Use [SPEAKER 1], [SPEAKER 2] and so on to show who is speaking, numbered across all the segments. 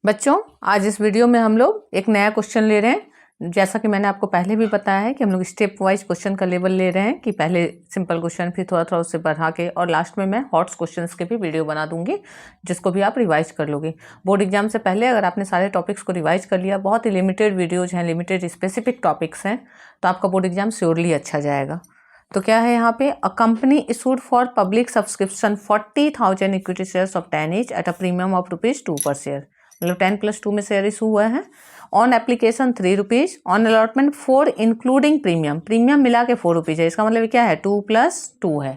[SPEAKER 1] बच्चों, आज इस वीडियो में हम लोग एक नया क्वेश्चन ले रहे हैं। जैसा कि मैंने आपको पहले भी बताया है कि हम लोग स्टेप वाइज क्वेश्चन का लेवल ले रहे हैं कि पहले सिंपल क्वेश्चन, फिर थोड़ा थोड़ा उससे बढ़ा के, और लास्ट में मैं हॉट्स क्वेश्चंस के भी वीडियो बना दूंगी जिसको भी आप रिवाइज कर लोगे। बोर्ड एग्जाम से पहले अगर आपने सारे टॉपिक्स को रिवाइज कर लिया, बहुत ही लिमिटेड वीडियोज हैं, लिमिटेड स्पेसिफिक टॉपिक्स हैं, तो आपका बोर्ड एग्जाम श्योरली अच्छा जाएगा। तो क्या है यहाँ पे, a company issued for public subscription 40,000 equity shares of 10 each at a premium of ₹2 पर शेयर। मतलब 10+2 में शेयर इशू हुआ है। On application ₹3, on allotment 4 including premium, premium मिला के ₹4 है। इसका मतलब क्या है, 2+2 है।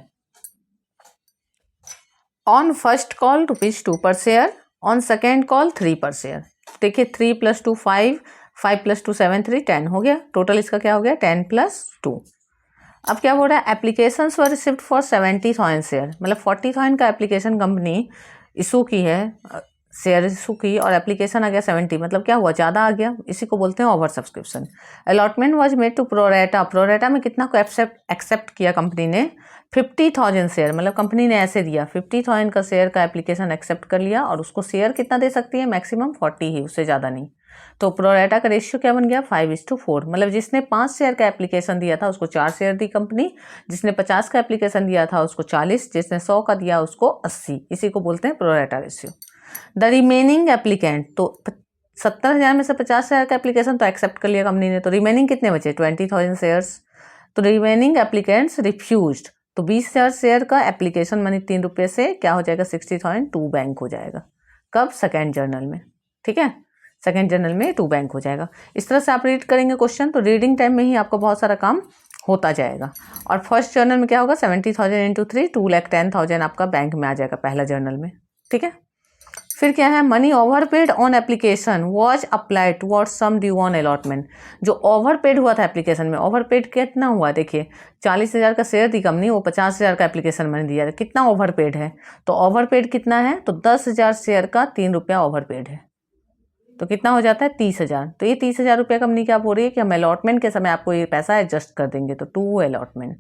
[SPEAKER 1] ऑन फर्स्ट कॉल ₹2 पर शेयर, ऑन सेकेंड कॉल 3 पर शेयर। देखिए 3 + 2 5, 5 + 2 7, 3 10 हो गया। टोटल इसका क्या हो गया, 10+2। अब क्या हो रहा है, application were received for 70,000 share. मतलब 40,000 का एप्लीकेशन कंपनी इशू की है, शेयर इशू की, और एप्लीकेशन आ गया 70। मतलब क्या हुआ, ज़्यादा आ गया। इसी को बोलते हैं over subscription. Allotment was made to pro rata, pro rata में कितना को एक्सेप्ट किया कंपनी ने, 50,000 शेयर। मतलब कंपनी ने ऐसे दिया 50,000 का शेयर का एप्लीकेशन एक्सेप्ट कर लिया, और उसको शेयर कितना दे सकती है, मैक्सिमम 40 ही, उससे ज़्यादा नहीं। तो प्रोरेटा का रेशियो क्या बन गया, 5:4। मतलब जिसने 5 शेयर का एप्लीकेशन दिया था उसको 4 शेयर दी कंपनी, जिसने 50 का एप्लीकेशन दिया था उसको 40, जिसने 100 का दिया उसको 80। इसी को बोलते हैं pro rata ratio. The remaining applicant, तो 70,000 में से 50 शेयर का एप्लीकेशन तो एक्सेप्ट कर लिया कंपनी ने, तो रिमेनिंग कितने बचे, 20,000 शेयर्स। तो रिमेनिंग एप्लीकेंट्स रिफ्यूज्ड, तो 20,000 शेयर का एप्लीकेशन मनी ₹3 से क्या हो जाएगा, 60,000 टू बैंक हो जाएगा। कब, सेकेंड जर्नल में। ठीक है, सेकेंड जर्नल में टू बैंक हो जाएगा। इस तरह से आप रीड करेंगे क्वेश्चन, तो रीडिंग टाइम में ही आपको बहुत सारा काम होता जाएगा। और फर्स्ट जर्नल में क्या होगा, 70,000 × 3, 2,10,000 आपका बैंक में आ जाएगा पहला जर्नल में। ठीक है, फिर क्या है, money overpaid on application was applied towards sum due on allotment. जो ओवरपेड हुआ था एप्लीकेशन में, ओवरपेड कितना हुआ, देखिए 40,000 का शेयर दी कंपनी, वो 50,000 का एप्लीकेशन मैंने दिया, कितना ओवरपेड है। तो ओवरपेड कितना है, तो 10,000 शेयर का ₹3 ओवरपेड है, तो कितना हो जाता है, 30,000। तो ये 30,000 कंपनी क्या बोल रही है कि हम अलॉटमेंट के समय आपको ये पैसा एडजस्ट कर देंगे, तो टू अलॉटमेंट।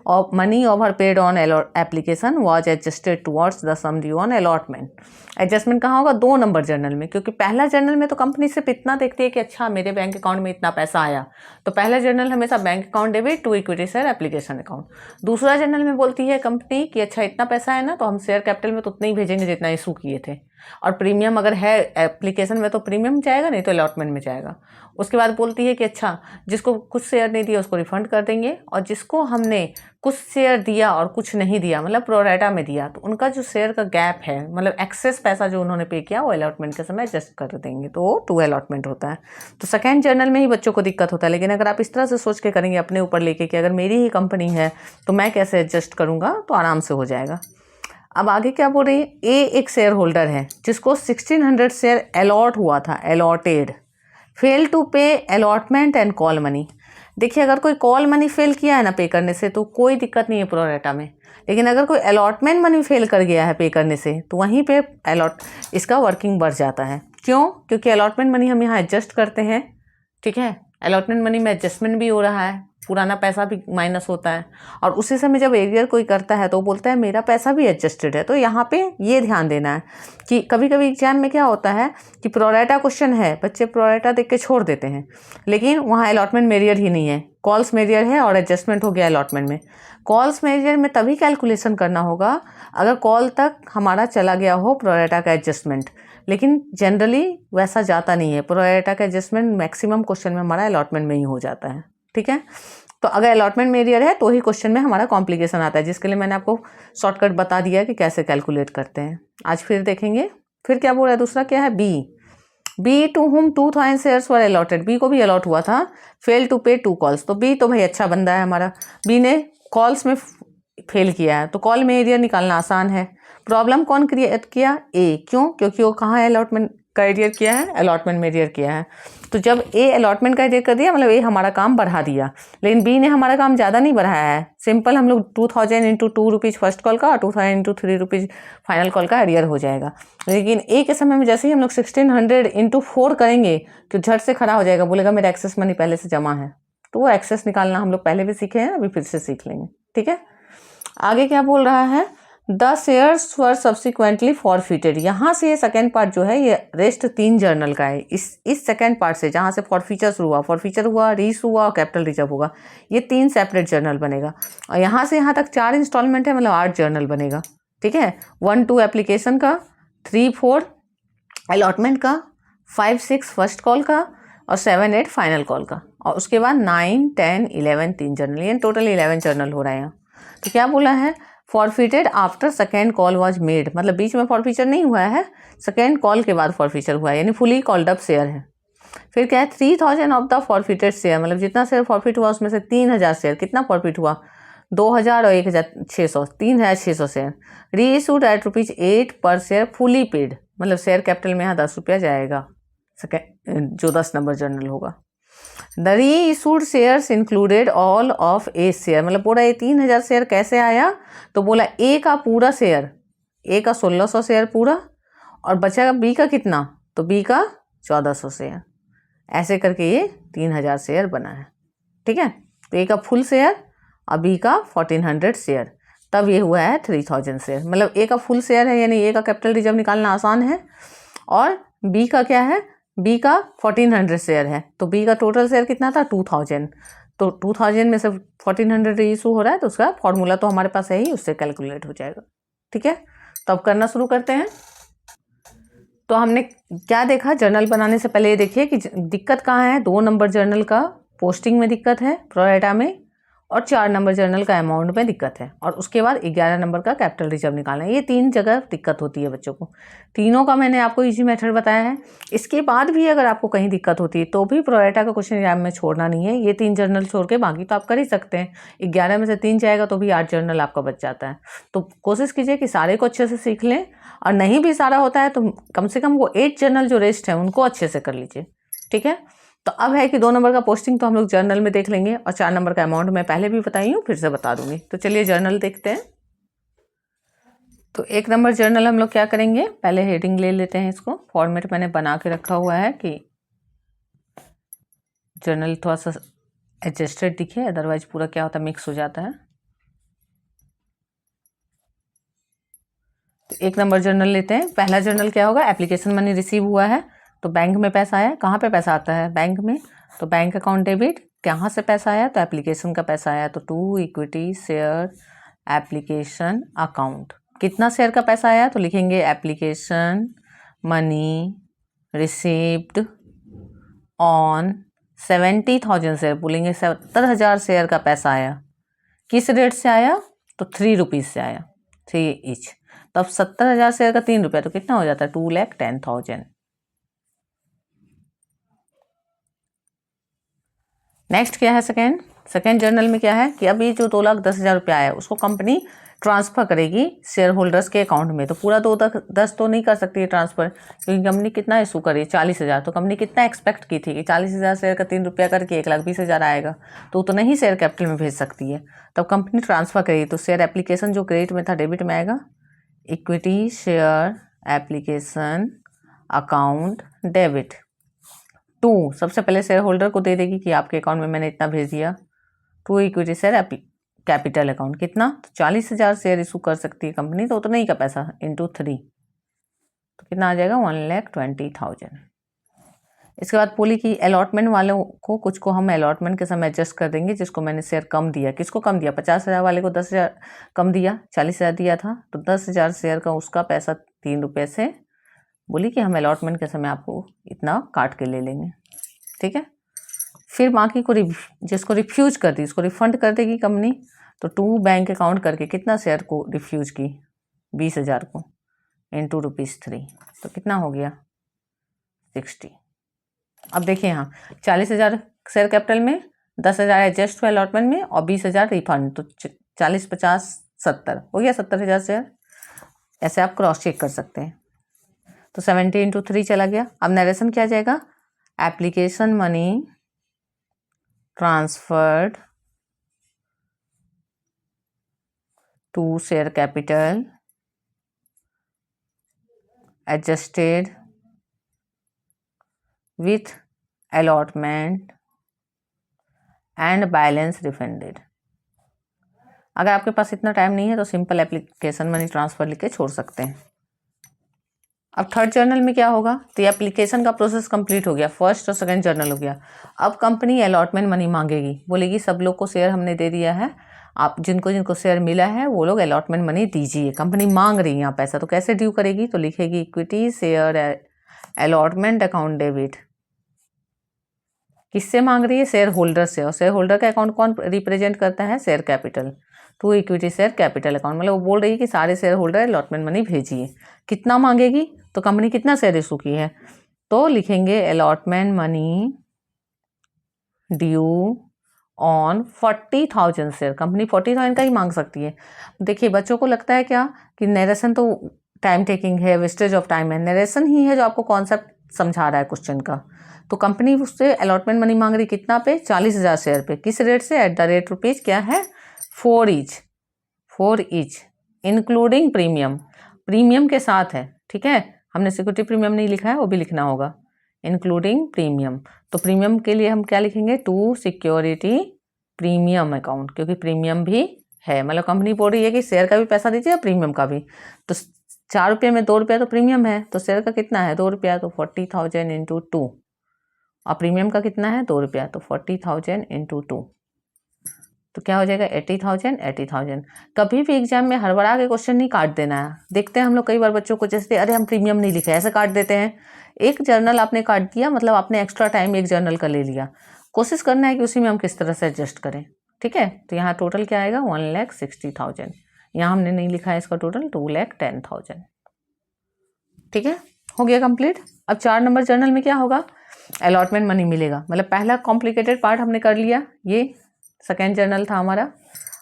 [SPEAKER 1] और money over paid on application was adjusted towards the sum due on allotment. Adjustment कहाँ होगा, 2 नंबर जर्नल में, क्योंकि पहला जर्नल में तो कंपनी सिर्फ इतना देखती है कि अच्छा मेरे बैंक अकाउंट में इतना पैसा आया, तो पहला जर्नल हमेशा bank account debit to equity share application account. दूसरा जर्नल में बोलती है कंपनी कि अच्छा इतना पैसा है ना, तो हम शेयर कैपिटल में तो उतना ही भेजेंगे जितना इशू किए थे, और प्रीमियम अगर है एप्लीकेशन में तो प्रीमियम जाएगा, नहीं तो अलॉटमेंट में जाएगा। उसके बाद बोलती है कि अच्छा जिसको कुछ शेयर नहीं दिया उसको रिफंड कर देंगे, और जिसको हमने कुछ शेयर दिया और कुछ नहीं दिया, मतलब प्रोरेटा में दिया, तो उनका जो शेयर का गैप है, मतलब एक्सेस पैसा जो उन्होंने पे किया, वो अलॉटमेंट के समय एडजस्ट कर देंगे, तो वो टू अलॉटमेंट होता है। तो सेकेंड जर्नल में ही बच्चों को दिक्कत होता है। लेकिन अगर आप इस तरह से सोच के करेंगे अपने ऊपर लेके कि अगर मेरी ही कंपनी है तो मैं कैसे एडजस्ट करूँगा, तो आराम से हो जाएगा। अब आगे क्या बोल रही है, ए एक शेयर होल्डर है जिसको 1600 शेयर अलॉट हुआ था, अलॉटेड, फेल टू पे अलॉटमेंट एंड कॉल मनी। देखिए अगर कोई कॉल मनी फेल किया है ना पे करने से, तो कोई दिक्कत नहीं है प्रोरेटा में। लेकिन अगर कोई अलॉटमेंट मनी फेल कर गया है पे करने से, तो वहीं पे इसका वर्किंग बढ़ जाता है। क्यों, क्योंकि अलॉटमेंट मनी हम यहाँ एडजस्ट करते हैं। ठीक है, अलॉटमेंट मनी में एडजस्टमेंट भी हो रहा है, पुराना पैसा भी माइनस होता है, और उसी समय जब एरियर कोई करता है तो बोलता है मेरा पैसा भी एडजस्टेड है। तो यहाँ पे ये ध्यान देना है कि कभी कभी एग्जाम में क्या होता है कि प्रोरेटा क्वेश्चन है, बच्चे प्रोरेटा देख के छोड़ देते हैं, लेकिन वहाँ अलॉटमेंट मेरियर ही नहीं है, कॉल्स मेरियर है और एडजस्टमेंट हो गया अलॉटमेंट में। कॉल्स मेरियर में तभी कैलकुलेशन करना होगा अगर कॉल तक हमारा चला गया हो प्रोरेटा का एडजस्टमेंट, लेकिन जनरली वैसा जाता नहीं है। प्रोरेटा का एडजस्टमेंट मैक्सिमम क्वेश्चन में हमारा अलॉटमेंट में ही हो जाता है। ठीक है, तो अगर अलॉटमेंट में एरियर है तो ही क्वेश्चन में हमारा कॉम्प्लिकेशन आता है, जिसके लिए मैंने आपको शॉर्टकट बता दिया है कि कैसे कैलकुलेट करते हैं। आज फिर देखेंगे। फिर क्या बोल रहा है, दूसरा क्या है, B to whom 2,000 shares were allotted. B को भी अलॉट हुआ था, फेल टू पे 2 कॉल्स। तो बी तो भाई अच्छा बंदा है हमारा, बी ने कॉल्स में फेल किया है, तो कॉल में एरियर निकालना आसान है। प्रॉब्लम कौन क्रिएट किया, ए। क्यों, क्योंकि वो कहाँ है अलॉटमेंट का एरियर किया है, अलॉटमेंट में एरियर किया है। तो जब ए अलॉटमेंट का एरियर कर दिया, मतलब ए हमारा काम बढ़ा दिया, लेकिन बी ने हमारा काम ज़्यादा नहीं बढ़ाया है। सिंपल हम लोग 2,000 × ₹2 फर्स्ट कॉल का और 2,000 × ₹3 फाइनल कॉल का एरियर हो जाएगा। लेकिन ए के समय में जैसे ही हम लोग 1600 × 4 करेंगे तो झट से खड़ा हो जाएगा, बोलेगा मेरा एक्सेस मनी पहले से जमा है। तो वो एक्सेस निकालना हम लोग पहले भी सीखे हैं, अभी फिर से सीख लेंगे। ठीक है, आगे क्या बोल रहा है, the shares were subsequently forfeited. यहाँ से ये सेकेंड पार्ट जो है ये रेस्ट 3 जर्नल का है। इस सेकेंड पार्ट से जहाँ से फॉरफीचर हुआ, रीस हुआ और कैपिटल रिजर्व होगा, ये 3 सेपरेट जर्नल बनेगा। और यहाँ से यहाँ तक 4 इंस्टॉलमेंट है, मतलब 8 जर्नल बनेगा। ठीक है, 1-2 एप्लीकेशन का, 3-4 अलॉटमेंट का, 5-6 फर्स्ट कॉल का और 7-8 फाइनल कॉल का। और उसके बाद 9-10-11 3 जर्नल, ये टोटल 11 जर्नल हो रहे हैं। तो क्या बोला है, forfeited after second call was made, मतलब बीच में फॉरफीचर नहीं हुआ है, सेकेंड कॉल के बाद फॉरफीचर हुआ है, यानी फुली कॉल्ड अप शेयर है। फिर क्या है, 3000 ऑफ द फॉरफिटेड शेयर, मतलब जितना शेयर फॉरफिट हुआ उसमें से 3000 शेयर, कितना फॉरफिट हुआ, 2000 और 1600, 3600 शेयर री इशूड एट ₹8 पर शेयर फुली पेड, मतलब शेयर कैपिटल में यहाँ 10 रुपया जाएगा, जो 10 नंबर जर्नल होगा। द री issued shares included all of A share, मतलब पूरा ये 3000 शेयर कैसे आया, तो बोला ए का पूरा शेयर, ए का 1600 शेयर पूरा, और बचा बी का कितना, तो बी का 1400 शेयर, ऐसे करके ये 3000 शेयर बना है। ठीक है, तो ए का फुल शेयर और बी का 1400 शेयर, तब ये हुआ है 3000 शेयर। मतलब ए का फुल शेयर है, यानी ए का कैपिटल रिजर्व निकालना आसान है, और बी का क्या है, बी का 1400 शेयर है, तो बी का टोटल शेयर कितना था, 2000, तो 2000 में से 1400 इशू हो रहा है, तो उसका फॉर्मूला तो हमारे पास है ही, उससे कैलकुलेट हो जाएगा। ठीक है, तो अब करना शुरू करते हैं। तो हमने क्या देखा, जर्नल बनाने से पहले ये देखिए कि दिक्कत कहाँ है, 2 नंबर जर्नल का पोस्टिंग में दिक्कत है, प्रोरेटा में, और 4 नंबर जर्नल का अमाउंट में दिक्कत है, और उसके बाद 11 नंबर का कैपिटल रिजर्व निकालना है। ये 3 जगह दिक्कत होती है बच्चों को, तीनों का मैंने आपको इजी मेथड बताया है। इसके बाद भी अगर आपको कहीं दिक्कत होती है तो भी प्रोरेटा का क्वेश्चन एग्जाम में छोड़ना नहीं है, ये 3 जर्नल छोड़ के बाकी तो आप कर ही सकते हैं। 11 में से 3 जाएगा तो भी 8 जर्नल आपका बच जाता है। तो कोशिश कीजिए कि सारे को अच्छे से सीख लें, और नहीं भी सारा होता है तो कम से कम वो 8 जर्नल जो रेस्ट है उनको अच्छे से कर लीजिए। ठीक है, तो अब है कि 2 नंबर का पोस्टिंग तो हम लोग जर्नल में देख लेंगे, और 4 नंबर का अमाउंट मैं पहले भी बताई हूँ, फिर से बता दूंगी। तो चलिए जर्नल देखते हैं। तो 1 नंबर जर्नल हम लोग क्या करेंगे, पहले हेडिंग ले लेते हैं, इसको फॉर्मेट मैंने बना के रखा हुआ है कि जर्नल थोड़ा सा एडजस्टेड दिखे, अदरवाइज पूरा क्या होता है, मिक्स हो जाता है। तो 1 नंबर जर्नल लेते हैं। पहला जर्नल क्या होगा, एप्लीकेशन मनी रिसीव हुआ है, तो बैंक में पैसा आया, कहाँ पे पैसा आता है, बैंक में, तो बैंक अकाउंट डेबिट, कहाँ से पैसा आया, तो एप्लीकेशन का पैसा आया, तो to equity share application account. कितना शेयर का पैसा आया, तो लिखेंगे application money received on 70,000 share, बोलेंगे 70,000 शेयर का पैसा आया। किस रेट से आया, तो 3 रुपीज़ से आया, 3 ईच। तो अब 70,000 शेयर का 3 रुपया, तो कितना हो जाता है, 2,10,000। नेक्स्ट क्या है, सेकेंड जर्नल में क्या है कि अब ये जो 2,10,000 रुपया आया उसको कंपनी ट्रांसफ़र करेगी शेयर होल्डर्स के अकाउंट में। तो पूरा 2,10 तो नहीं कर सकती है ट्रांसफ़र, क्योंकि कंपनी कितना इशू करी, 40,000। तो कंपनी कितना एक्सपेक्ट की थी कि 40,000 शेयर का 3 रुपया करके 1,20,000 आएगा, तो उतना ही शेयर कैपिटल में भेज सकती है। तब कंपनी ट्रांसफ़र करेगी, तो शेयर एप्लीकेशन जो क्रेडिट में था डेबिट में आएगा, equity share application account debit. 2 सबसे पहले शेयर होल्डर को दे देगी कि आपके अकाउंट में मैंने इतना भेज दिया। 2 इक्विटी शेयर कैपिटल अकाउंट, कितना, तो 40,000 शेयर इशू कर सकती है कंपनी, तो उतना ही का पैसा इंटू 3, तो कितना आ जाएगा, 1,20,000। इसके बाद बोली कि अलॉटमेंट वालों को, कुछ को हम अलॉटमेंट के समय एडजस्ट कर देंगे, जिसको मैंने शेयर कम दिया, किसको कम दिया, 50,000 वाले को 10,000 कम दिया, 40,000 दिया था, तो 10,000 शेयर का उसका पैसा 3 रुपये से बोली कि हम अलॉटमेंट के समय आपको इतना काट के ले लेंगे। ठीक है, फिर बाकी को जिसको रिफ्यूज कर दी उसको रिफंड कर देगी कंपनी। तो 2 बैंक अकाउंट करके कितना शेयर को रिफ्यूज की, 20,000 को, इंटू ₹3, तो कितना हो गया, 60। अब देखिए यहाँ 40,000 शेयर कैपिटल में, 10,000 एडजस्ट हुआ अलॉटमेंट में, और 20,000 रिफंड, तो 40, 50, 70 हो गया, 70,000 शेयर। ऐसे आप क्रॉस चेक कर सकते हैं। तो 70 इंटू 3 चला गया। अब नरेशन क्या जाएगा, application money transferred to share capital adjusted with allotment and balance refunded। अगर आपके पास इतना टाइम नहीं है तो सिंपल एप्लीकेशन मनी ट्रांसफ़र लिख के छोड़ सकते हैं। अब थर्ड जर्नल में क्या होगा, तो ये एप्लीकेशन का प्रोसेस कंप्लीट हो गया, फर्स्ट और सेकंड जर्नल हो गया। अब कंपनी अलॉटमेंट मनी मांगेगी, बोलेगी सब लोग को शेयर हमने दे दिया है, आप जिनको जिनको शेयर मिला है वो लोग अलॉटमेंट मनी दीजिए। कंपनी मांग रही है यहाँ पैसा, तो कैसे ड्यू करेगी, तो लिखेगी equity share allotment account debit. किससे मांग रही है, शेयर होल्डर से, और शेयर होल्डर का अकाउंट कौन रिप्रेजेंट करता है, share capital, to equity share capital account. मतलब वो बोल रही है कि सारे शेयर होल्डर अलॉटमेंट मनी भेजिए। कितना मांगेगी, तो कंपनी कितना शेयर इशू की है, तो लिखेंगे allotment money due on 40,000 share. Company 40,000 का ही मांग सकती है। देखिए बच्चों को लगता है क्या कि नरेशन तो टाइम टेकिंग है, वेस्टेज ऑफ टाइम है, नरेशन ही है जो आपको कॉन्सेप्ट समझा रहा है क्वेश्चन का। तो कंपनी उससे अलॉटमेंट मनी मांग रही कितना पे, 40,000 शेयर पे। किस रेट से, एट द रेट रुपीज क्या है 4 ईच इंक्लूडिंग प्रीमियम, प्रीमियम के साथ है, ठीक है। हमने सिक्योरिटी प्रीमियम नहीं लिखा है, वो भी लिखना होगा, इंक्लूडिंग प्रीमियम। तो प्रीमियम के लिए हम क्या लिखेंगे, टू सिक्योरिटी प्रीमियम अकाउंट, क्योंकि प्रीमियम भी है। मतलब कंपनी बोल रही है कि शेयर का भी पैसा दीजिए और प्रीमियम का भी। तो 4 रुपये में 2 रुपया तो प्रीमियम है, तो शेयर का कितना है 2 रुपया, तो 40,000 इंटू 2, और प्रीमियम का कितना है 2 रुपया, तो 40,000 इंटू 2, तो क्या हो जाएगा 80,000। कभी भी एग्जाम में हड़बड़ा के क्वेश्चन नहीं काट देना है। देखते हैं हम लोग कई बार बच्चों को, जैसे अरे हम प्रीमियम नहीं लिखे, ऐसे काट देते हैं। एक जर्नल आपने काट दिया, मतलब आपने एक्स्ट्रा टाइम एक जर्नल का ले लिया। कोशिश करना है कि उसी में हम किस तरह से एडजस्ट करें, ठीक है। तो यहाँ टोटल क्या आएगा 1,60,000। यहाँ हमने नहीं लिखा है इसका टोटल, 2,10,000, ठीक है, हो गया कंप्लीट। अब 4 नंबर जर्नल में क्या होगा, अलॉटमेंट मनी मिलेगा। मतलब पहला कॉम्प्लिकेटेड पार्ट हमने कर लिया, ये सेकेंड जर्नल था हमारा।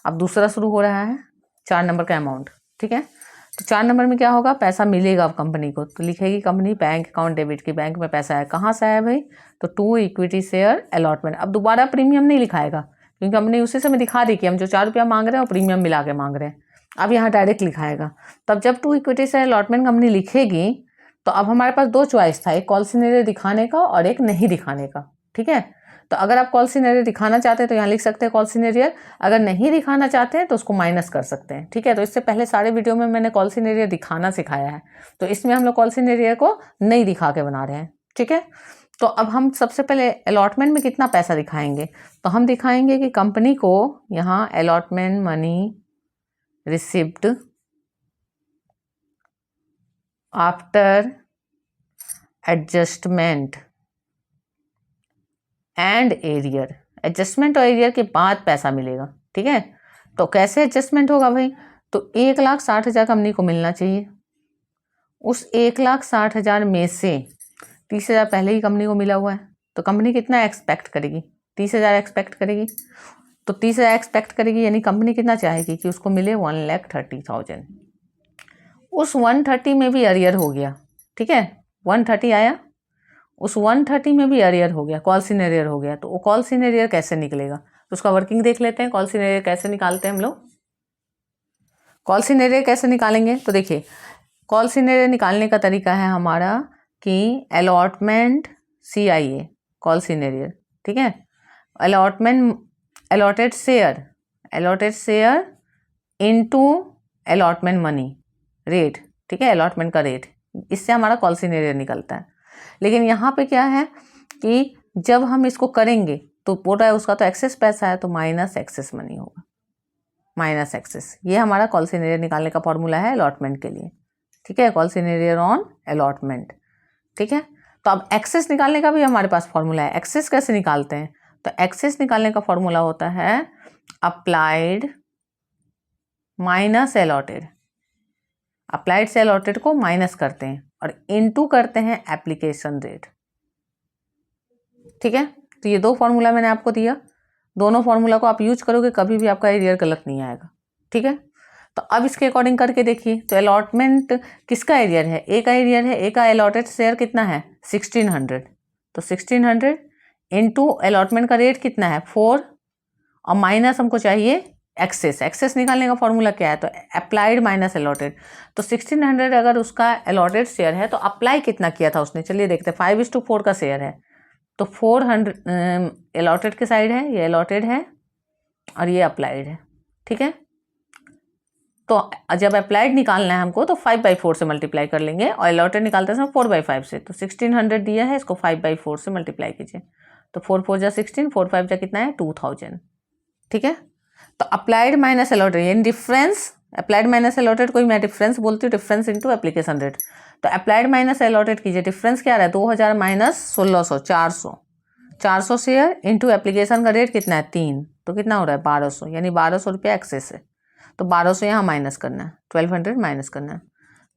[SPEAKER 1] अब दूसरा शुरू हो रहा है, 4 नंबर का अमाउंट, ठीक है। तो 4 नंबर में क्या होगा, पैसा मिलेगा अब कंपनी को। तो लिखेगी कंपनी बैंक अकाउंट डेबिट की, बैंक में पैसा है, कहाँ से आया भाई, तो टू इक्विटी शेयर अलॉटमेंट। अब दोबारा प्रीमियम नहीं लिखाएगा, क्योंकि कंपनी उसी समय दिखा दी कि हम जो 4 रुपया मांग रहे हैं वो प्रीमियम मिला के मांग रहे हैं। अब यहाँ डायरेक्ट लिखाएगा। तब जब to equity share allotment company लिखेगी, तो अब हमारे पास 2 चॉइस था, एक कॉल सिनेरियो दिखाने का और एक नहीं दिखाने का, ठीक है। तो अगर आप कॉल सिनेरियो दिखाना चाहते हैं तो यहाँ लिख सकते हैं कॉल सिनेरियो, अगर नहीं दिखाना चाहते हैं तो उसको माइनस कर सकते हैं, ठीक है। तो इससे पहले सारे वीडियो में मैंने कॉल सिनेरियो दिखाना सिखाया है, तो इसमें हम लोग कॉल सिनेरियो को नहीं दिखा के बना रहे हैं, ठीक है। तो अब हम सबसे पहले अलॉटमेंट में कितना पैसा दिखाएंगे, तो हम दिखाएंगे कि कंपनी को यहाँ allotment money received after adjustment and arrear, adjustment और एरियर के बाद पैसा मिलेगा, ठीक है। तो कैसे एडजस्टमेंट होगा भाई, तो 1,60,000 कंपनी को मिलना चाहिए। उस 1,60,000 में से 30,000 पहले ही कंपनी को मिला हुआ है, तो कंपनी कितना एक्सपेक्ट करेगी, 30,000 एक्सपेक्ट करेगी। तो 30,000 एक्सपेक्ट करेगी, यानी कंपनी कितना चाहेगी कि उसको मिले 1,30,000। उस 130 में भी अरियर हो गया, ठीक है, 130 आया, उस 130 में भी अरियर हो गया, कॉल सिनेरियर हो गया। तो वो कॉल सिनेरियर कैसे निकलेगा, तो उसका वर्किंग देख लेते हैं। कॉल सिनेरियर कैसे निकालते हैं हम लोग, कॉल सिनेरियर कैसे निकालेंगे, तो देखिए कॉल सिनेरियर निकालने का तरीका है हमारा कि अलॉटमेंट CIA कॉल सिनेरियर, ठीक है। Allotment allotted share into allotment money rate, ठीक है, अलॉटमेंट का रेट, इससे हमारा कॉल सिनेरियर निकलता है। लेकिन यहाँ पे क्या है कि जब हम इसको करेंगे तो बोला है उसका तो एक्सेस पैसा है, तो माइनस एक्सेस मनी होगा, माइनस एक्सेस। ये हमारा कॉल सिनेरियर निकालने का फॉर्मूला है अलॉटमेंट के लिए, ठीक है, कॉल सिनेरियर ऑन अलॉटमेंट, ठीक है। तो अब एक्सेस निकालने का भी हमारे पास फॉर्मूला है। एक्सेस कैसे निकालते हैं, तो एक्सेस निकालने का फॉर्मूला होता है अप्लाइड माइनस अलॉटेड। अप्लाइड से अलॉटेड को माइनस करते हैं और इनटू करते हैं एप्लीकेशन रेट, ठीक है। तो ये 2 फॉर्मूला मैंने आपको दिया, दोनों फॉर्मूला को आप यूज करोगे, कभी भी आपका एरियर गलत नहीं आएगा, ठीक है। तो अब इसके अकॉर्डिंग करके देखिए, तो अलॉटमेंट किसका एरियर है, ए का एरियर है, ए का अलॉटेड शेयर कितना है 1,600, तो 1,600 इनटू अलॉटमेंट का रेट कितना है 4, और माइनस हमको चाहिए एक्सेस निकालने का फॉर्मूला क्या है, तो अप्लाइड माइनस अलॉटेड। तो 1,600 अगर उसका अलॉटेड शेयर है तो अप्लाई कितना किया था उसने, चलिए देखते हैं। 5:4 का शेयर है, तो 400 अलॉटेड के साइड है, ये अलॉटेड है और ये अप्लाइड है, ठीक है। तो जब अप्लाइड निकालना है हमको तो 5/4 से मल्टीप्लाई कर लेंगे और अलॉटेड निकालते हैं 4/5 से। तो 1600 दिया है, इसको 5/4 से मल्टीप्लाई कीजिए। तो 4 4 जा 16, 4 5 जा कितना है 2000। ठीक है, तो अप्लाइड माइनस अलॉटेड यानी डिफरेंस, अप्लाइड माइनस अलॉटेड को मैं डिफरेंस बोलती हूँ, डिफरेंस इंटू एप्लीकेशन रेट। तो अप्लाइड माइनस अलॉटेड कीजिए, डिफरेंस क्या रहा है 2000 माइनस 1600, 400 शेयर इंटू एप्लीकेशन का रेट कितना है 3, तो कितना हो रहा है 1200, यानी 1200 रुपया एक्सेस है। तो 1200 यहाँ माइनस करना है, 1200 माइनस करना है।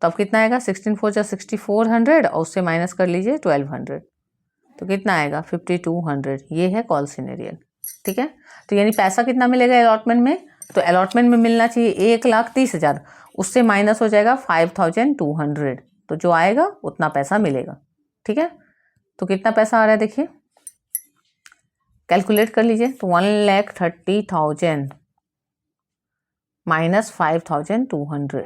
[SPEAKER 1] तो अब कितना आएगा 16 4 जा 6400 और उससे माइनस कर लीजिए 1200, तो कितना आएगा 5200। ये है कॉल सिनेरियल। ठीक है, तो यानी पैसा कितना मिलेगा अलॉटमेंट में, तो अलॉटमेंट में मिलना चाहिए 1,30,000, उससे माइनस हो जाएगा 5200, तो जो आएगा उतना पैसा मिलेगा। ठीक है, तो कितना पैसा आ रहा है देखिए, कैलकुलेट कर लीजिए। तो 1,30,000 माइनस 5200,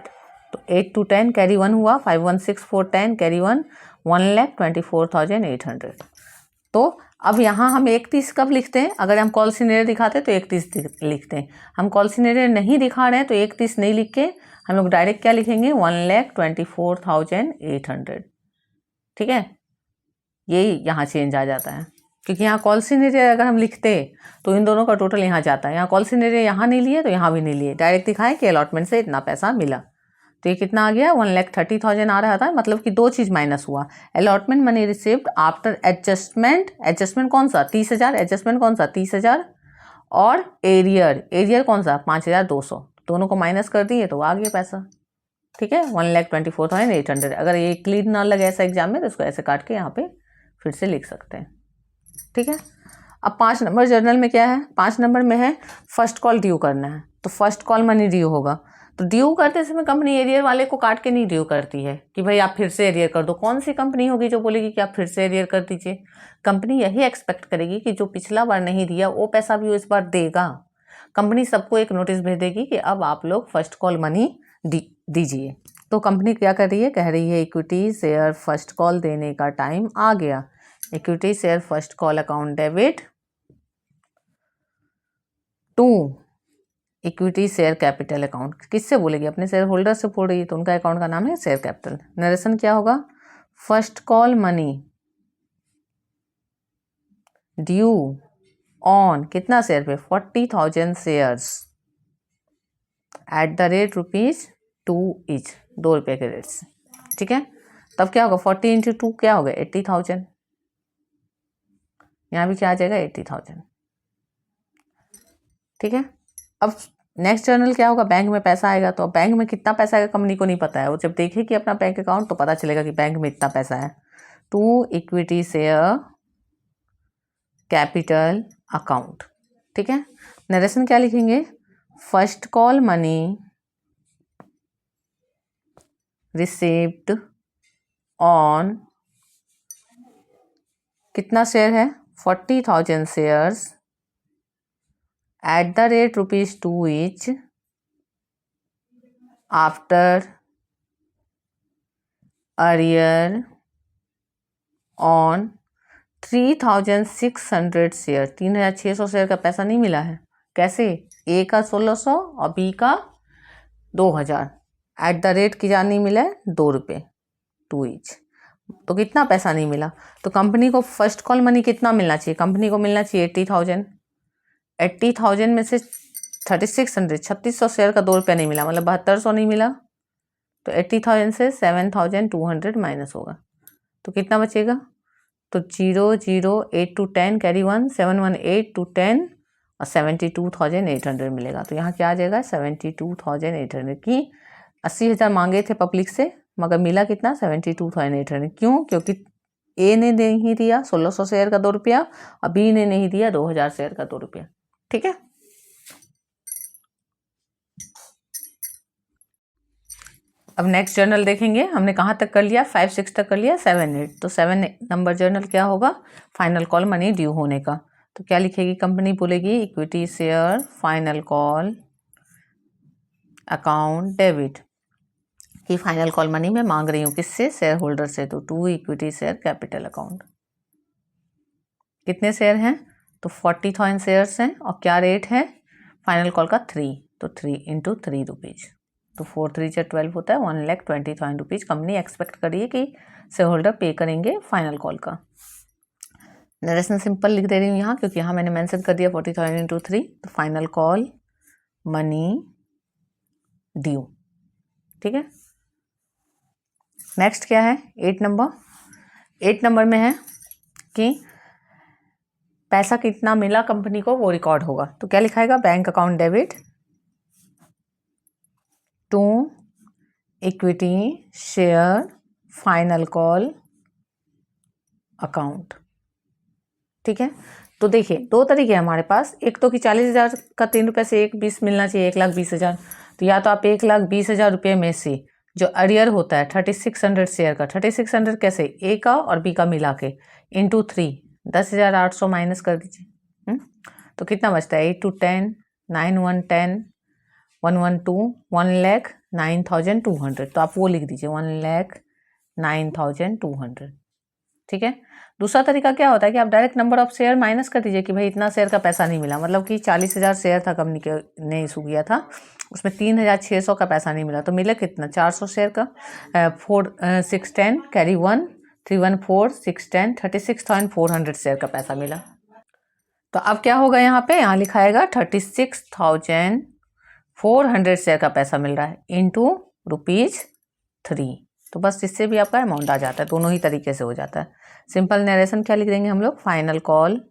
[SPEAKER 1] तो 8 to 10 कैरी 1 हुआ, 5 1 6 4 10 कैरी 1, 1,24,800। तो अब यहाँ हम 31 कब लिखते हैं, अगर हम कॉल सिनेरियो दिखाते हैं तो 31 लिखते हैं। हम कॉल सिनेरियो नहीं दिखा रहे हैं तो 31 नहीं लिख के हम लोग डायरेक्ट क्या लिखेंगे 1,24,800। ठीक है, यही यहाँ चेंज आ जाता है, क्योंकि यहाँ कॉल सिनेरियो अगर हम लिखते तो इन दोनों का टोटल यहाँ जाता है। यहाँ कॉल सिनेरियो यहाँ नहीं लिए तो यहाँ भी नहीं लिए, डायरेक्ट दिखाएं कि अलॉटमेंट से इतना पैसा मिला। तो ये कितना आ गया 1,30,000 आ रहा था, मतलब कि दो चीज़ माइनस हुआ, allotment money received after adjustment, adjustment कौन सा 30,000, एडजस्टमेंट कौन सा 30,000, और एरियर कौन सा 5,200, दोनों को माइनस कर दिए तो आ गया पैसा। ठीक है, 1,24,800। अगर ये क्लियर ना लगे ऐसा एग्जाम में तो इसको ऐसे काट के यहाँ पे फिर से लिख सकते हैं। ठीक है, अब 5 नंबर जर्नल में क्या है, 5 नंबर में है फर्स्ट कॉल ड्यू करना है। तो फर्स्ट कॉल मनी ड्यू होगा, तो ड्यू करते समय कंपनी एरियर वाले को काट के नहीं ड्यू करती है कि भाई आप फिर से एरियर कर दो। कौन सी कंपनी होगी जो बोलेगी कि आप फिर से एरियर कर दीजिए? कंपनी यही एक्सपेक्ट करेगी कि जो पिछला बार नहीं दिया वो पैसा भी वो इस बार देगा। कंपनी सबको एक नोटिस भेजेगी कि अब आप लोग फर्स्ट कॉल मनी दीजिए। तो कंपनी क्या कर रही है, कह रही है इक्विटी शेयर फर्स्ट कॉल देने का टाइम आ गया। Equity share first call account debit to equity share capital account. किससे बोलेगी, अपने शेयर होल्डर से बोल रही है, तो उनका अकाउंट का नाम है शेयर कैपिटल। नरेशन क्या होगा, first call money due on कितना शेयर पे 40,000 shares at the rate ₹2 each, 2 रुपये के रेट से। ठीक है, तब क्या होगा 40 × 2 क्या होगा 80,000, यहाँ भी क्या आ जाएगा 80,000। ठीक है, अब नेक्स्ट जर्नल क्या होगा, बैंक में पैसा आएगा। तो बैंक में कितना पैसा आएगा कंपनी को नहीं पता है, वो जब देखेगी अपना बैंक अकाउंट तो पता चलेगा कि बैंक में इतना पैसा है। To equity share capital account. ठीक है, नरेशन क्या लिखेंगे, first call money received on कितना शेयर है 40,000 shares at the rate ₹2 each after arrear on 3,600 share. 3,600 share का पैसा नहीं मिला है, कैसे, ए का 1,600 और बी का 2,000, एट द रेट की जान नहीं मिला है 2 रुपये 2 ईच, तो कितना पैसा नहीं मिला। तो कंपनी को फर्स्ट कॉल मनी कितना मिलना चाहिए, कंपनी को मिलना चाहिए 80,000। 80,000 में से 3600 शेयर का 2 रुपया नहीं मिला, मतलब 7200 नहीं मिला। तो 80,000 से 7,200 माइनस होगा, तो कितना बचेगा, तो 0 0 8 to 10 कैरी 1, 7 1 8 to 10 और 72,800 मिलेगा। तो यहाँ क्या आ जाएगा 72,800 की 80,000 मांगे थे पब्लिक से, मगर मिला कितना 72,800। क्यों, क्योंकि ए ने नहीं दिया 1,600 शेयर का 2 रुपया और बी ने नहीं दिया 2,000 शेयर का 2 रुपया। ठीक है, अब नेक्स्ट जर्नल देखेंगे। हमने कहाँ तक कर लिया 5 6 तक कर लिया, 7 8। तो 7 नंबर जर्नल क्या होगा, फाइनल कॉल मनी ड्यू होने का। तो क्या लिखेगी कंपनी, बोलेगी equity share final call account debit की फाइनल कॉल मनी मैं मांग रही हूँ किससे, शेयर होल्डर से। तो to equity share capital account. कितने शेयर हैं, तो 40,000 शेयर्स हैं और क्या रेट है फाइनल कॉल का 3, तो 3 × 3 रुपीज़। तो 4 3 जा 12 होता है 1,20,000 रुपीज़ कंपनी एक्सपेक्ट करिए कि शेयर होल्डर पे करेंगे फाइनल कॉल का। नरेशन सिंपल लिख दे रही हूँ यहाँ, क्योंकि यहाँ मैंने मेंशन कर दिया 40,000 इंटू 3, तो फाइनल कॉल मनी ड्यू। ठीक है, नेक्स्ट क्या है 8 नंबर। 8 नंबर में है कि पैसा कितना मिला कंपनी को वो रिकॉर्ड होगा। तो क्या लिखाएगा, bank account debit to equity share final call account. ठीक है, तो देखिए 2 तरीके हैं हमारे पास। एक तो कि 40,000 का 3 रुपये से 1,20 मिलना चाहिए, 1,20,000। तो या तो आप 1,20,000 रुपये में से जो अरियर होता है 3600 शेयर का, 3600 कैसे, ए का और बी का मिला के इंटू 3, 10,800 माइनस कर दीजिए। तो कितना बचता है, 8 2 10, 9 1 10, 1 1 2, 1,09,200। तो आप वो लिख दीजिए 1,09,200। ठीक है, दूसरा तरीका क्या होता है कि आप direct number of share minus कर दीजिए कि भाई इतना शेयर का पैसा नहीं मिला, मतलब कि 40,000 शेयर था कंपनी के ने इशू किया था, उसमें 3,600 का पैसा नहीं मिला, तो मिला कितना 400 शेयर का। 4 6 10 कैरी 1 3 1 4 6 10 36,400 शेयर का पैसा मिला। तो अब क्या होगा, यहाँ पे यहाँ लिखाएगा 36,400 शेयर का पैसा मिल रहा है इंटू ₹3। तो बस इससे भी आपका अमाउंट आ जाता है, दोनों ही तरीके से हो जाता है। सिंपल नरेशन क्या लिख देंगे हम लोग, फाइनल कॉल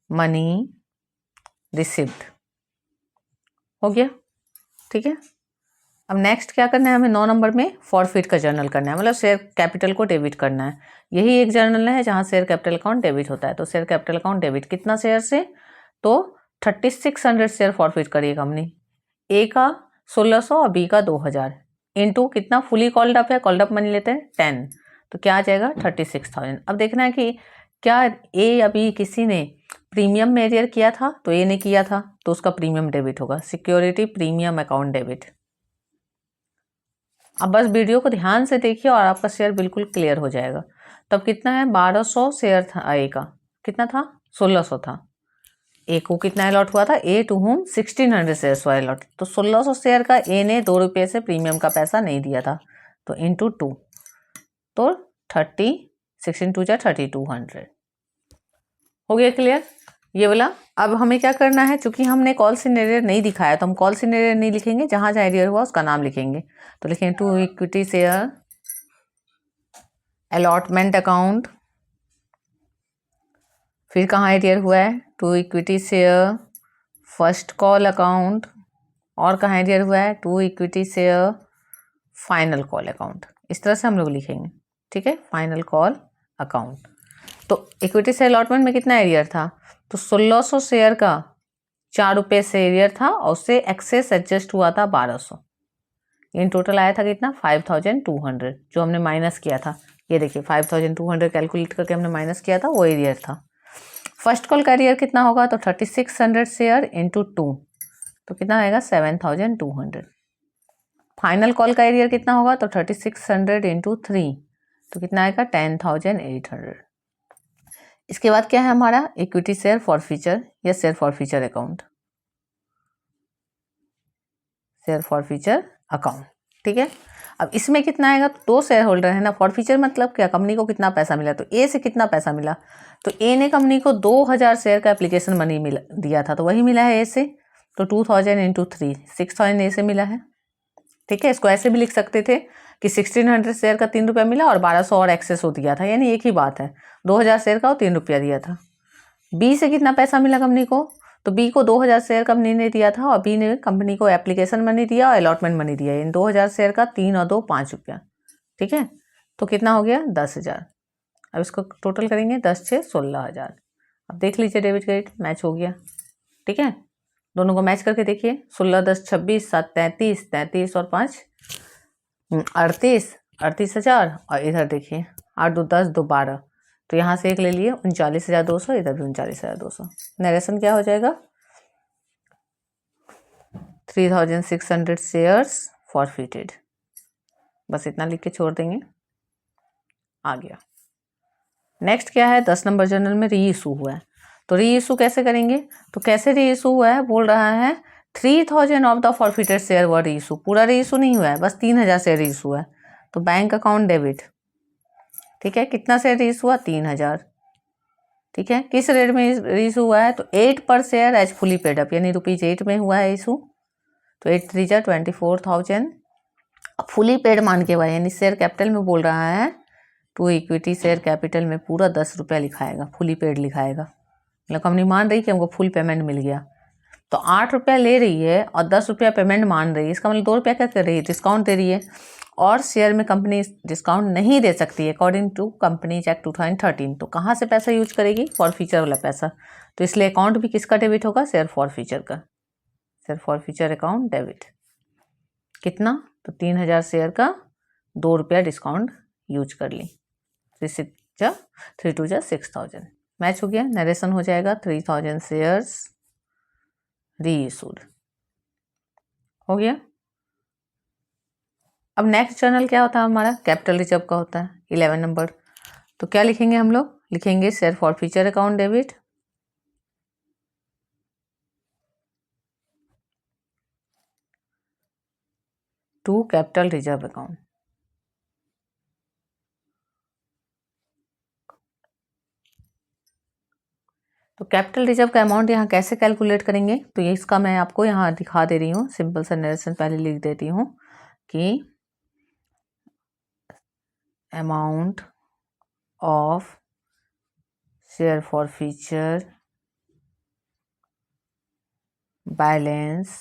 [SPEAKER 1] मनी रिसिव्ड, हो गया। ठीक है, अब नेक्स्ट क्या करना है हमें, 9 नंबर में फॉरफिट का जर्नल करना है, मतलब शेयर कैपिटल को डेबिट करना है। यही एक जर्नल है जहां शेयर कैपिटल अकाउंट डेबिट होता है। तो शेयर कैपिटल अकाउंट डेबिट कितना शेयर से, तो 3600 शेयर फॉरफिट करिए कंपनी, ए का 1600 और बी का 2000 इंटू कितना, फुली कॉल्ड अप है, कॉल्ड अप मनी लेते हैं 10, तो क्या आ जाएगा 36,000। अब देखना है कि क्या ए या बी किसी ने प्रीमियम में एरियर किया था, तो ए ने किया था तो उसका प्रीमियम डेबिट होगा, सिक्योरिटी प्रीमियम अकाउंट डेबिट। अब बस वीडियो को ध्यान से देखिए और आपका शेयर बिल्कुल क्लियर हो जाएगा। तब कितना है, 1200 शेयर था ए का, कितना था 1600 था। ए को कितना अलॉट हुआ था, ए टू होम 1600 शेयर हुआ अलॉट, तो 1600 शेयर का ए ने 2 रुपये से प्रीमियम का पैसा नहीं दिया था, तो इंटू 2, तो 30 16 2 जा 3200, हो गया क्लियर ये वाला। अब हमें क्या करना है, चूंकि हमने कॉल सिनेरियर नहीं दिखाया तो हम कॉल सिनेरियर नहीं लिखेंगे, जहां जहां एरियर हुआ उसका नाम लिखेंगे। तो लिखेंगे to equity share allotment account, फिर कहाँ एरियर हुआ है, to equity share first call account, और कहाँ एरियर हुआ है, to equity share final call account. इस तरह से हम लोग लिखेंगे। ठीक है, फाइनल कॉल अकाउंट। तो इक्विटी शेयर अलॉटमेंट में कितना एरियर था, तो 1600 शेयर का 4 रुपये से एरियर था और उससे एक्सेस एडजस्ट हुआ था 1200, इन टोटल आया था कितना 5200, जो हमने माइनस किया था। ये देखिए 5200 कैलकुलेट करके हमने माइनस किया था, वो एरियर था। फर्स्ट कॉल का एरियर कितना होगा, तो 3600 शेयर इंटू 2, तो कितना आएगा 7200। फाइनल कॉल का एरियर कितना होगा, तो 3600 इंटू 3, तो कितना आएगा 10800। इसके बाद क्या है हमारा, इक्विटी शेयर फॉरफीचर या share forfeiture account, share forfeiture account. ठीक है, अब इसमें कितना आएगा, तो 2 शेयर होल्डर है ना, फॉरफीचर मतलब क्या, कंपनी को कितना पैसा मिला, तो ए से कितना पैसा मिला, तो ए ने कंपनी को 2000 शेयर का एप्लीकेशन मनी मिला दिया था, तो वही मिला है ए से, तो 2000 इंटू 3 6000 ए से मिला है। ठीक है, इसको ऐसे भी लिख सकते थे कि 1600 शेयर का 3 रुपया मिला और 1200 और एक्सेस हो दिया था, यानी एक ही बात है, 2000 शेयर का और 3 रुपया दिया था। बी से कितना पैसा मिला कंपनी को, तो बी को 2000 शेयर कंपनी ने दिया था और बी ने कंपनी को एप्लीकेशन मनी दिया और अलॉटमेंट मनी दिया, इन 2000 शेयर का 3 और 2 5 रुपया। ठीक है, तो कितना हो गया 10,000। अब इसको टोटल करेंगे, 10 6 16,000। अब देख लीजिए डेबिट क्रेडिट मैच हो गया। ठीक है, दोनों को मैच करके देखिए, 16 10 26 7 33 33 और 5 38 38,000, और इधर देखिए 8 2 10 2 12, तो यहाँ से एक ले लिए 39,200, इधर भी 39,200। नरेशन क्या हो जाएगा, 3600 शेयर्स फॉरफिटेड, बस इतना लिख के छोड़ देंगे, आ गया। नेक्स्ट क्या है, 10 नंबर जर्नल में री इशू हुआ है, तो री इशू कैसे करेंगे, तो कैसे री इशू हुआ है, बोल रहा है 3000 of the forfeited share were reissue, पूरा रीइशू नहीं हुआ है, बस 3000 शेयर रीइशू है, तो बैंक अकाउंट डेबिट। ठीक है, कितना शेयर रीइशू हुआ? 3000। ठीक है, किस रेट में रीइशू हुआ है? तो 8 पर share as fully paid up, यानी ₹8 में हुआ है इशू, तो 8 3 जा 24,000 फुली पेड मान के हुआ, यानी शेयर कैपिटल में बोल रहा है टू इक्विटी शेयर कैपिटल में पूरा 10 रुपया लिखाएगा, फुली पेड लिखाएगा, मतलब कंपनी मान रही कि हमको फुल पेमेंट मिल गया। तो 8 रुपया ले रही है और 10 रुपया पेमेंट मान रही है, इसका मतलब 2 रुपया क्या कर रही है? डिस्काउंट दे रही है। और शेयर में कंपनी डिस्काउंट नहीं दे सकती है अकॉर्डिंग टू कंपनीज एक्ट 2013। तो कहाँ से पैसा यूज करेगी? फॉर फ्यूचर वाला पैसा। तो इसलिए अकाउंट भी किसका डेबिट होगा? शेयर फॉर फ्यूचर का, share for future account debit. कितना? तो 3000 शेयर का 2 रुपया डिस्काउंट यूज कर ली। 3 2 6000 मैच हो गया, नरेशन हो जाएगा 3000 शेयर्स रीइशूड हो गया। अब नेक्स्ट जर्नल क्या होता है हमारा? कैपिटल रिजर्व का होता है 11 नंबर। तो क्या लिखेंगे हम लोग? लिखेंगे share for future account debit to capital reserve account. तो कैपिटल रिजर्व का अमाउंट यहाँ कैसे कैलकुलेट करेंगे? तो ये इसका मैं आपको यहाँ दिखा दे रही हूँ, सिंपल सा नरेशन पहले लिख देती हूँ कि amount of share for future balance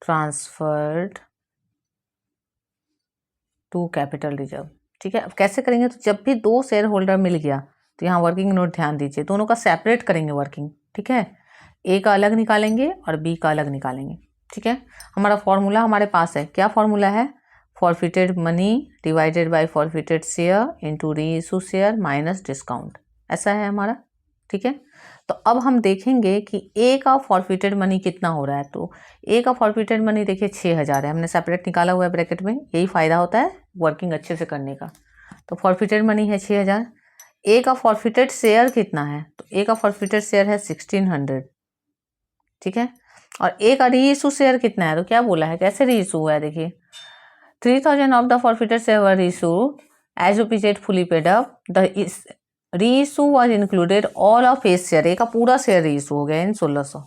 [SPEAKER 1] transferred to capital reserve. ठीक है, अब कैसे करेंगे? तो जब भी 2 शेयर होल्डर मिल गया तो यहाँ वर्किंग नोट ध्यान दीजिए, दोनों का सेपरेट करेंगे वर्किंग। ठीक है, ए का अलग निकालेंगे और बी का अलग निकालेंगे। ठीक है, हमारा फॉर्मूला हमारे पास है, क्या फॉर्मूला है? Forfeited money divided by forfeited share into reissue share minus discount, ऐसा है हमारा। ठीक है, तो अब हम देखेंगे कि ए का फॉरफिटेड मनी कितना हो रहा है। तो ए का फॉरफिटेड मनी देखिए 6000 है, हमने सेपरेट निकाला हुआ है ब्रैकेट में, यही फायदा होता है वर्किंग अच्छे से करने का। तो फॉरफिटेड मनी है 6000। ए का फॉरफिटेड शेयर कितना है? तो ए का फॉरफिटेड शेयर है 1600। ठीक है, और ए का रीइशू शेयर कितना है? तो क्या बोला है, कैसे रीइशू हुआ है? देखिए 3000 of the forfeited share were issued as rupees fully paid up, the reissue was included all of A share, A का पूरा शेयर रीइशू हो गया इन 1600।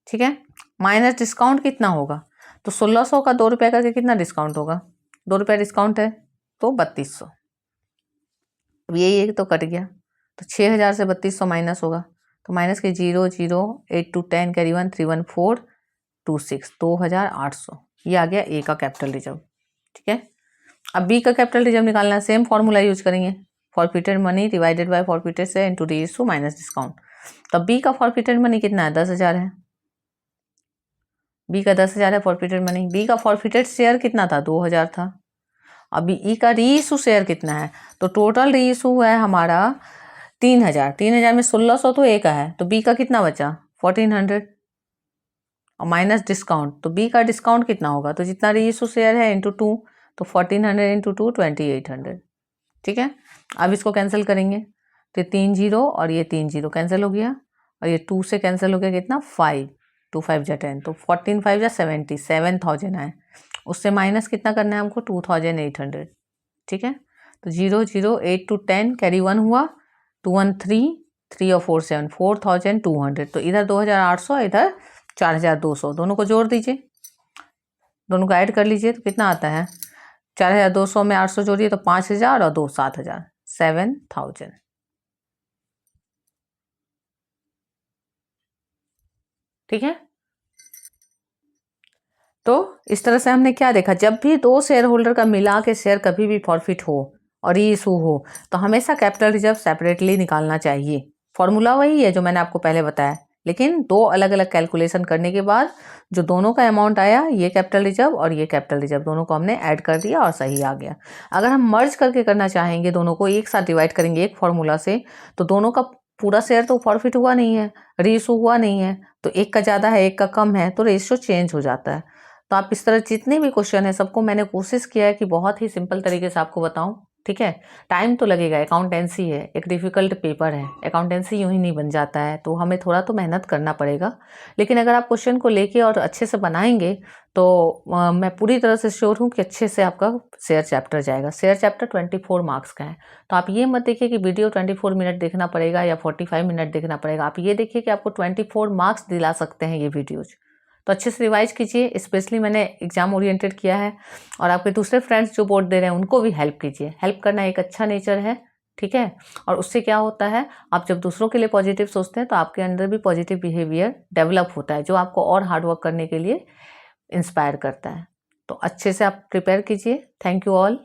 [SPEAKER 1] ठीक है, माइनस डिस्काउंट कितना होगा? तो 1600 का 2 रुपया करके कितना डिस्काउंट होगा? 2 रुपया डिस्काउंट है तो 3200। अब यही एक तो कट गया, तो 6000 से 3200 माइनस होगा, तो माइनस के 0 0 8 to 10 कैरी 1 3 1 4 2 6 2800, ये आ गया ए का कैपिटल रिजर्व। ठीक है, अब बी का कैपिटल रिजर्व निकालना है, सेम फॉर्मूला यूज करेंगे, forfeited money divided by forfeited share into reissue minus discount. तो बी का फॉरफिटेड मनी कितना है? 10,000 है, बी का 10,000 है फॉरफिटेड मनी। बी का फॉरफिटेड शेयर कितना था? 2,000 था। अभी ई का रीइशू शेयर कितना है? तो टोटल रीइशू हुआ है हमारा 3,000। 3,000 में 1,600 तो ए का है, तो बी का कितना बचा? 1,400 और माइनस डिस्काउंट, तो बी का डिस्काउंट कितना होगा? तो जितना रीइशू शेयर है इंटू 2, तो 1,400 इंटू 2 2800। ठीक है, अब इसको कैंसिल करेंगे तो 3 0 और ये 3 0 कैंसिल हो गया, और ये 2 से कैंसिल हो गया कितना? 5, 2 5 जा 10, तो 14 5 जा 70, 7,000 है। उससे माइनस कितना करना है हमको? 2,800। ठीक है, तो 0 0 8 to 10 कैरी 1 हुआ, 2 1 3 3 और 4 7 4,200। तो इधर 2,800, इधर 4,200, दोनों को जोड़ दीजिए, दोनों को ऐड कर लीजिए, तो कितना आता है? 4,200 में 800 जोड़िए तो 5,000 और 2 7,000, 7,000। ठीक है, तो इस तरह से हमने क्या देखा, जब भी 2 शेयर होल्डर का मिला के शेयर कभी भी प्रॉफिट हो और ये इशू हो, तो हमेशा कैपिटल रिजर्व सेपरेटली निकालना चाहिए। फॉर्मूला वही है जो मैंने आपको पहले बताया, लेकिन 2 अलग अलग कैलकुलेशन करने के बाद जो दोनों का अमाउंट आया, ये कैपिटल रिजर्व और ये कैपिटल रिजर्व, दोनों को हमने ऐड कर दिया और सही आ गया। अगर हम मर्ज करके करना चाहेंगे, दोनों को एक साथ डिवाइड करेंगे एक फॉर्मूला से, तो दोनों का पूरा शेयर तो प्रॉफिट हुआ नहीं है, रीइशू हुआ नहीं है, तो एक का ज़्यादा है एक का कम है, तो रेशियो चेंज हो जाता है। तो आप इस तरह जितने भी क्वेश्चन है सबको मैंने कोशिश किया है कि बहुत ही सिंपल तरीके से आपको बताऊं। ठीक है, टाइम तो लगेगा, अकाउंटेंसी है, एक डिफ़िकल्ट पेपर है, अकाउंटेंसी यूँ ही नहीं बन जाता है, तो हमें थोड़ा तो मेहनत करना पड़ेगा। लेकिन अगर आप क्वेश्चन को लेके और अच्छे से बनाएंगे तो मैं पूरी तरह से श्योर हूँ कि अच्छे से आपका शेयर चैप्टर जाएगा। शेयर चैप्टर 24 मार्क्स का है, तो आप ये मत देखिए कि वीडियो 24 मिनट देखना पड़ेगा या 45 मिनट देखना पड़ेगा। आप ये देखिए कि आपको 24 मार्क्स दिला सकते हैं ये वीडियोज़। तो अच्छे से रिवाइज कीजिए, स्पेशली मैंने एग्जाम ओरिएंटेड किया है, और आपके दूसरे फ्रेंड्स जो बोर्ड दे रहे हैं उनको भी हेल्प कीजिए। हेल्प करना एक अच्छा नेचर है, ठीक है। और उससे क्या होता है, आप जब दूसरों के लिए पॉजिटिव सोचते हैं तो आपके अंदर भी पॉजिटिव बिहेवियर डेवलप होता है, जो आपको और हार्ड वर्क करने के लिए इंस्पायर करता है। तो अच्छे से आप प्रिपेयर कीजिए। Thank you all.